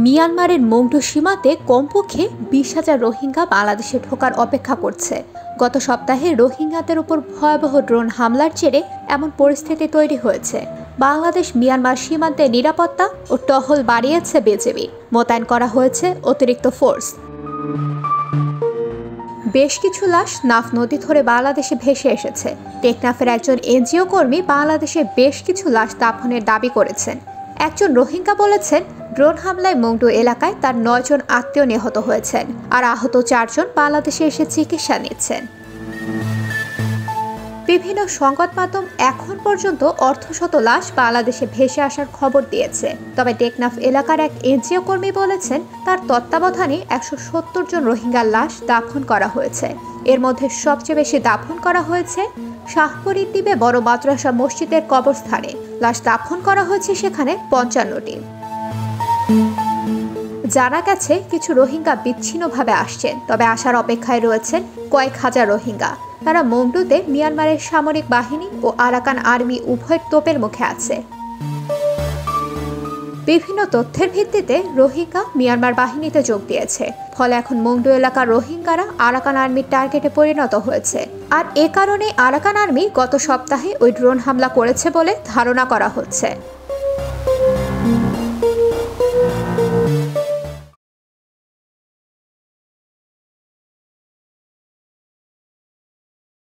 মিয়ানমারের মংডু সীমান্তে কমপক্ষে 20,000 রোহিঙ্গা বাংলাদেশে ঢোকার অপেক্ষা করছে। গত সপ্তাহে রোহিঙ্গাদের উপর ভয়াবহ ড্রোন হামলার জেরে এমন পরিস্থিতি তৈরি হয়েছে। বাংলাদেশ মিয়ানমার সীমান্তে নিরাপত্তা ও টহল বাড়িয়েছে বিজিবি। মোতায়েন করা হয়েছে অতিরিক্ত ফোর্স। বেশ কিছু লাশ নাফ নদী ধরে বাংলাদেশে ভেসে এসেছে। টেকনাফের একজন এনজিও কর্মী বাংলাদেশে বেশ কিছু লাশ দাফনের দাবি করেছেন। একজন রোহিঙ্গা বলেছেন, ড্রোন হামলায় মংডু এলাকায় তার 9 জন আত্মীয় নিহত হয়েছেন, আর আহত 4 জন বাংলাদেশে এসে চিকিৎসা নিচ্ছেন। বিভিন্ন সংবাদ মাধ্যম এখন পর্যন্ত অর্ধশত লাশ বাংলাদেশে ভেসে আসার খবর দিয়েছে। তবে টেকনাফ এলাকার এক এনজিও কর্মী বলেছেন, তার তত্ত্বাবধানে 170 জন রোহিঙ্গার লাশ দাফন করা হয়েছে। এর মধ্যে সবচেয়ে বেশি দাফন করা হয়েছে শাহপুরীর দ্বীপে বড় মাদ্রাসা মসজিদের কবরস্থানে। লাশ দাফন করা হয়েছে সেখানে 55টি। জানা গেছে কিছু রোহিঙ্গা বিচ্ছিন্নভাবে আসছেন, তবে আসার অপেক্ষায় রয়েছেন কয়েক হাজার রোহিঙ্গা। তারা মংডুতে মিয়ানমারের সামরিক বাহিনী ও আরাকান আর্মি উভয়ের তোপের মুখে আছে। বিভিন্ন তথ্যের ভিত্তিতে রোহিঙ্গা মিয়ানমার বাহিনীতে যোগ দিয়েছে। ফলে এখন মংডু এলাকার রোহিঙ্গারা আরাকান আর্মির টার্গেটে পরিণত হয়েছে। আর এ কারণে আরাকান আর্মি গত সপ্তাহে ওই ড্রোন হামলা করেছে বলে ধারণা করা হচ্ছে।